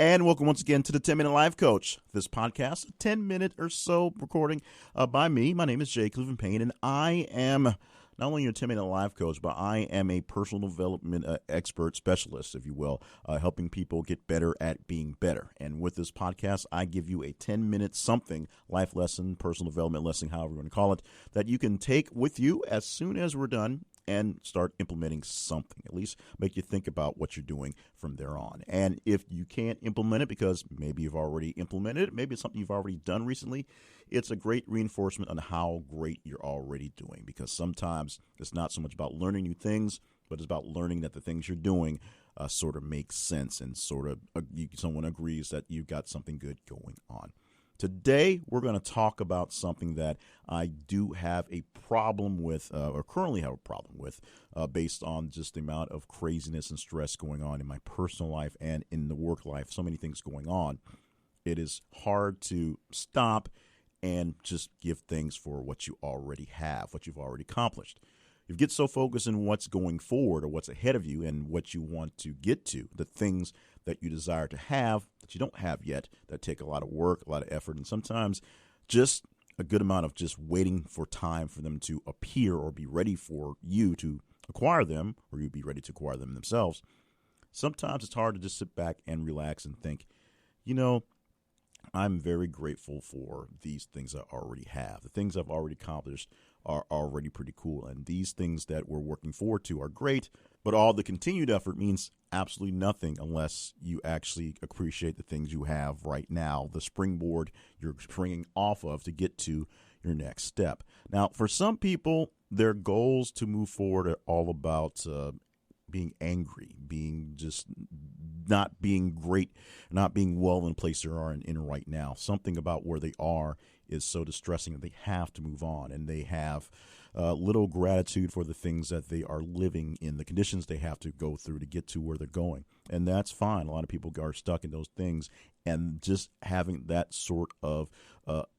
And welcome once again to the 10-Minute Life Coach. This podcast, a 10-minute or so recording by me. My name is Jay Cleveland Payne, and I am not only your 10-minute life coach, but I am a personal development expert specialist, if you will, helping people get better at being better. And with this podcast, I give you a 10-minute something, life lesson, personal development lesson, however you want to call it, that you can take with you as soon as we're done and start implementing something, at least make you think about what you're doing from there on. And if you can't implement it because maybe you've already implemented it, maybe it's something you've already done recently, it's a great reinforcement on how great you're already doing, because sometimes it's not so much about learning new things, but it's about learning that the things you're doing sort of make sense and sort of someone agrees that you've got something good going on. Today, we're going to talk about something that I do have a problem with, or currently have a problem with, based on just the amount of craziness and stress going on in my personal life and in the work life. So many things going on. It is hard to stop and just give things for what you already have, what you've already accomplished. You get so focused on what's going forward or what's ahead of you and what you want to get to, the things that you desire to have that you don't have yet, that take a lot of work, a lot of effort, and sometimes just a good amount of just waiting for time for them to appear or be ready for you to acquire them, or you be ready to acquire them themselves. Sometimes it's hard to just sit back and relax and think, I'm very grateful for these things I already have. The things I've already accomplished are already pretty cool. And these things that we're working forward to are great, but all the continued effort means absolutely nothing unless you actually appreciate the things you have right now, the springboard you're springing off of to get to your next step. Now, for some people, their goals to move forward are all about being angry, being just not being great, not being well in the place they are in right now. Something about where they are is so distressing that they have to move on, and they have little gratitude for the things that they are living in, the conditions they have to go through to get to where they're going. And that's fine. A lot of people are stuck in those things, and just having that sort of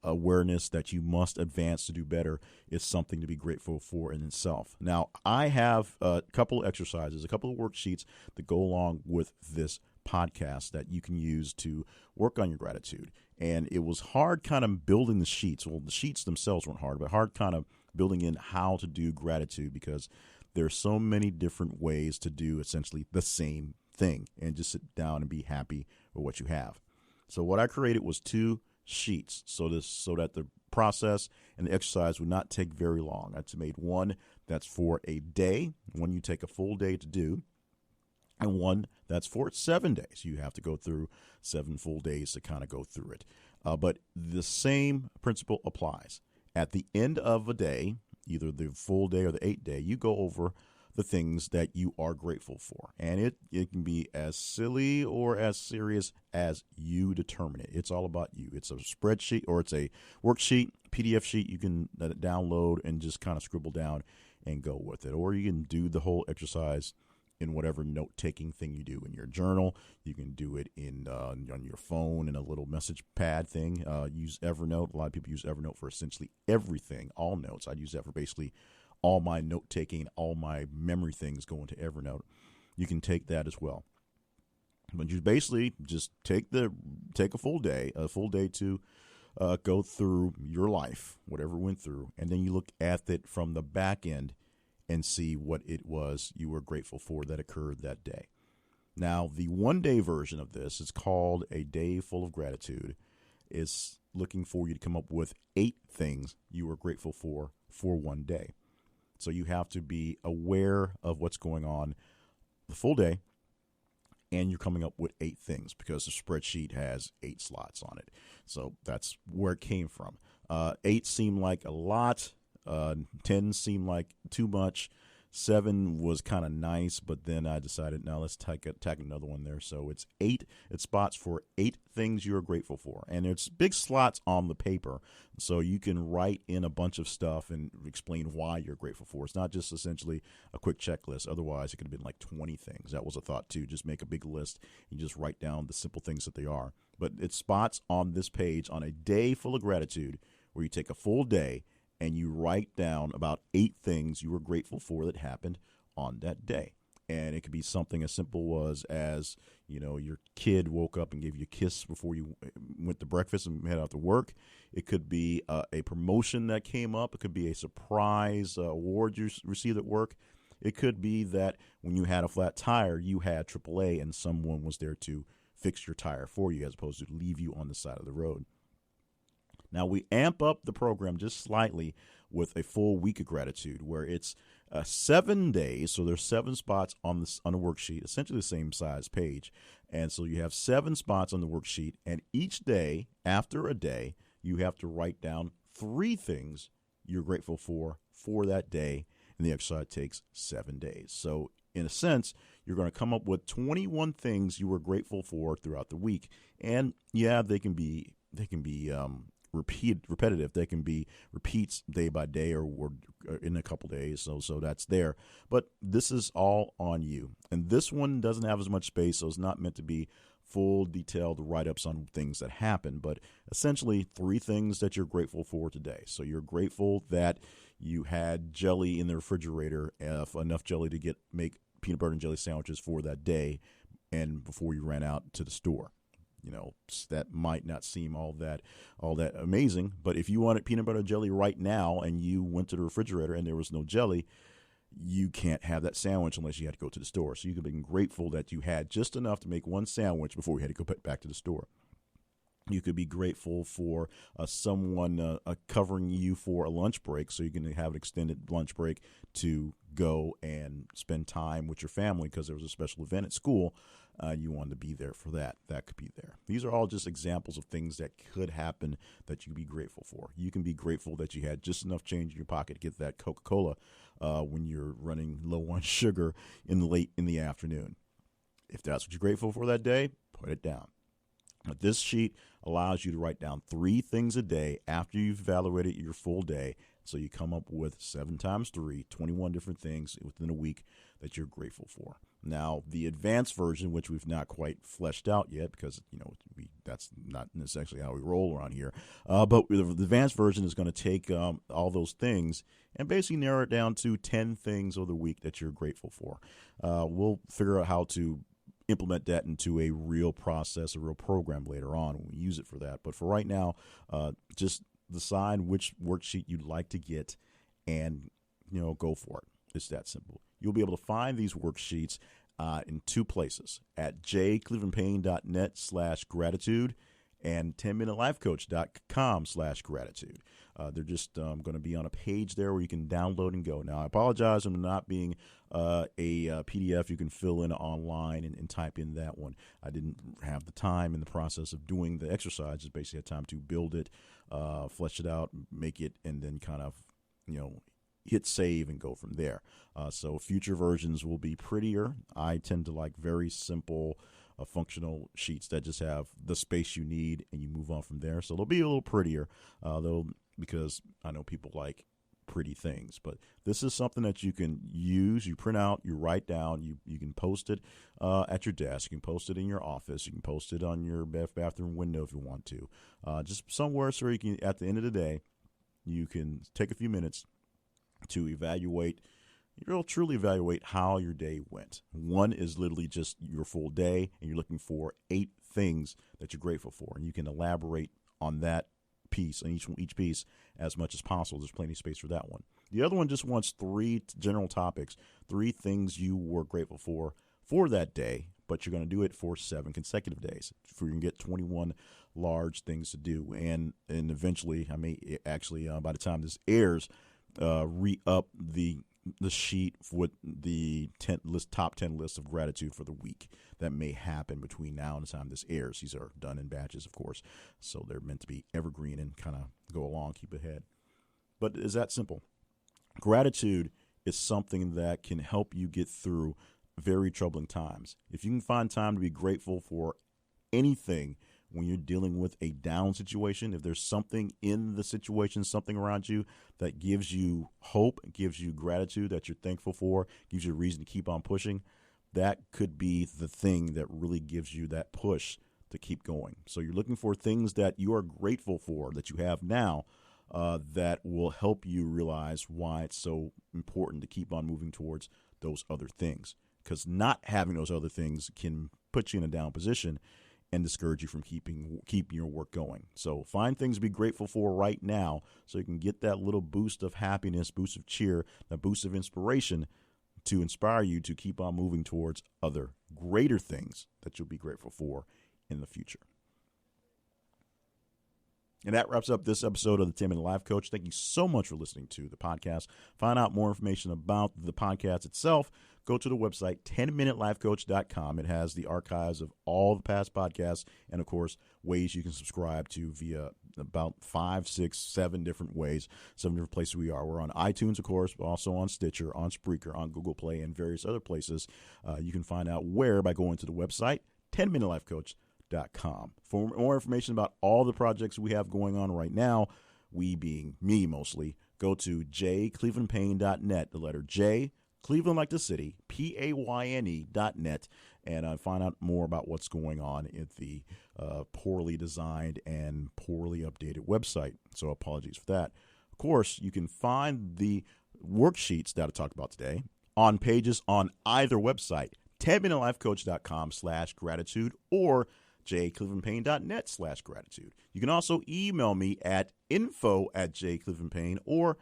awareness that you must advance to do better is something to be grateful for in itself. Now, I have a couple of exercises, a couple of worksheets that go along with this podcast that you can use to work on your gratitude. And it was hard kind of building the sheets. Well, the sheets themselves weren't hard, but hard kind of building in how to do gratitude, because there's so many different ways to do essentially the same thing and just sit down and be happy with what you have. So what I created was 2 sheets so that the process and the exercise would not take very long. I made one that's for a day, one you take a full day to do, and one that's for 7 days. You have to go through 7 full days to kind of go through it. But the same principle applies. At the end of a day, either the full day or the 8th day, you go over the things that you are grateful for. And it can be as silly or as serious as you determine it. It's all about you. It's a spreadsheet, or it's a worksheet, PDF sheet you can download and just kind of scribble down and go with it. Or you can do the whole exercise in whatever note-taking thing you do in your journal. You can do it on your phone in a little message pad thing. Use Evernote. A lot of people use Evernote for essentially everything, all notes. I use that for basically all my note-taking, all my memory things go into Evernote. You can take that as well. But you basically just take a full day to go through your life, whatever went through, and then you look at it from the back end and see what it was you were grateful for that occurred that day. Now, the 1-day version of this is called A Day Full of Gratitude. Is looking for you to come up with 8 things you were grateful for 1 day. So you have to be aware of what's going on the full day, and you're coming up with 8 things because the spreadsheet has 8 slots on it. So that's where it came from. 8 seemed like a lot. 10 seemed like too much. 7 was kind of nice, but then I decided, now let's tack another one there. So it's 8. It's spots for 8 things you're grateful for. And it's big slots on the paper, so you can write in a bunch of stuff and explain why you're grateful for. It's not just essentially a quick checklist. Otherwise, it could have been like 20 things. That was a thought, too. Just make a big list and just write down the simple things that they are. But it's spots on this page on a day full of gratitude where you take a full day and you write down about 8 things you were grateful for that happened on that day. And it could be something as simple as your kid woke up and gave you a kiss before you went to breakfast and head out to work. It could be a promotion that came up. It could be a surprise award you received at work. It could be that when you had a flat tire, you had AAA and someone was there to fix your tire for you as opposed to leave you on the side of the road. Now, we amp up the program just slightly with a full week of gratitude where it's 7 days. So there's 7 spots on the worksheet, essentially the same size page. And so you have 7 spots on the worksheet. And each day, after a day, you have to write down 3 things you're grateful for that day. And the exercise takes 7 days. So in a sense, you're going to come up with 21 things you were grateful for throughout the week. And yeah, they can be repetitive. They can be repeats day by day or in a couple days. So that's there. But this is all on you. And this one doesn't have as much space, so it's not meant to be full detailed write-ups on things that happen, but essentially 3 things that you're grateful for today. So you're grateful that you had jelly in the refrigerator, enough jelly to make peanut butter and jelly sandwiches for that day and before you ran out to the store. That might not seem all that amazing, but if you wanted peanut butter and jelly right now and you went to the refrigerator and there was no jelly, you can't have that sandwich unless you had to go to the store. So you could be grateful that you had just enough to make one sandwich before you had to go back to the store. You could be grateful for someone covering you for a lunch break, so you can have an extended lunch break to go and spend time with your family because there was a special event at school. You wanted to be there for that. That could be there. These are all just examples of things that could happen that you can be grateful for. You can be grateful that you had just enough change in your pocket to get that Coca-Cola when you're running low on sugar late in the afternoon. If that's what you're grateful for that day, put it down. But this sheet allows you to write down 3 things a day after you've evaluated your full day. So you come up with 7 times 3, 21 different things within a week that you're grateful for. Now, the advanced version, which we've not quite fleshed out yet because, that's not essentially how we roll around here. But the advanced version is going to take all those things and basically narrow it down to 10 things of the week that you're grateful for. We'll figure out how to implement that into a real process, a real program later on when we use it for that. But for right now, just decide which worksheet you'd like to get and, go for it. It's that simple. You'll be able to find these worksheets in 2 places, at jclevelandpayne.net/gratitude and 10minutelifecoach.com/gratitude. They're just going to be on a page there where you can download and go. Now, I apologize for not being a PDF you can fill in online and type in that one. I didn't have the time in the process of doing the exercise. Just basically had time to build it, flesh it out, make it, and then kind of, hit save and go from there. So future versions will be prettier. I tend to like very simple functional sheets that just have the space you need and you move on from there. So they'll be a little prettier, though, because I know people like pretty things. But this is something that you can use. You print out, you write down, you can post it at your desk. You can post it in your office. You can post it on your bathroom window if you want to. Just somewhere so you can, at the end of the day, you can take a few minutes to truly evaluate how your day went. One is literally just your full day, and you're looking for 8 things that you're grateful for, and you can elaborate on that piece, on each piece, as much as possible. There's plenty of space for that one. The other one just wants 3 general topics, 3 things you were grateful for that day, but you're going to do it for 7 consecutive days. So you can get 21 large things to do, and eventually, I may actually, by the time this airs, re-up the sheet with the top 10 list of gratitude for the week. That may happen between now and the time this airs. These are done in batches, of course, so they're meant to be evergreen and kind of go along, keep ahead. But it's that simple. Gratitude is something that can help you get through very troubling times. If you can find time to be grateful for anything when you're dealing with a down situation, if there's something in the situation, something around you that gives you hope, gives you gratitude that you're thankful for, gives you a reason to keep on pushing, that could be the thing that really gives you that push to keep going. So you're looking for things that you are grateful for, that you have now, that will help you realize why it's so important to keep on moving towards those other things. because not having those other things can put you in a down position and discourage you from keeping your work going. So find things to be grateful for right now so you can get that little boost of happiness, boost of cheer, that boost of inspiration to inspire you to keep on moving towards other greater things that you'll be grateful for in the future. And that wraps up this episode of the 10-Minute Life Coach. Thank you so much for listening to the podcast. Find out more information about the podcast itself. Go to the website, 10minutelifecoach.com. It has the archives of all the past podcasts and, of course, ways you can subscribe to via about 5, 6, 7 different ways, 7 different places we are. We're on iTunes, of course, but also on Stitcher, on Spreaker, on Google Play, and various other places. You can find out where by going to the website, 10minutelifecoach.com. For more information about all the projects we have going on right now, we being me mostly, go to jclevelandpayne.net, the letter J, Cleveland like the city, PAYNE.net, and find out more about what's going on at the poorly designed and poorly updated website. So apologies for that. Of course, you can find the worksheets that I talked about today on pages on either website, 10minutelifecoach.com/gratitude or jclevelandpayne.net/gratitude. You can also email me at info@jclevelandpayne or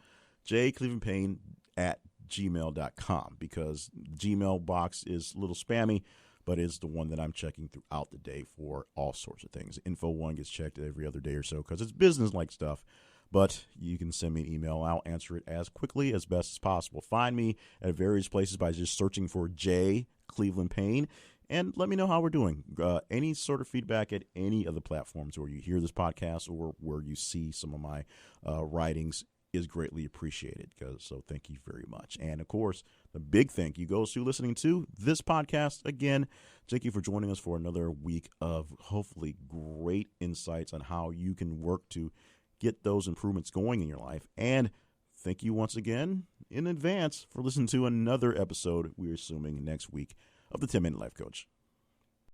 jclevelandpayne@gmail.com because the Gmail box is a little spammy, but it's the one that I'm checking throughout the day for all sorts of things. Info 1 gets checked every other day or so because it's business-like stuff. But you can send me an email. I'll answer it as quickly as best as possible. Find me at various places by just searching for J. Cleveland Payne. And let me know how we're doing. Any sort of feedback at any of the platforms where you hear this podcast or where you see some of my writings is greatly appreciated. So thank you very much. And, of course, the big thank you goes to listening to this podcast. Again, thank you for joining us for another week of hopefully great insights on how you can work to get those improvements going in your life. And thank you once again in advance for listening to another episode, we're assuming, next week of the 10-Minute Life Coach.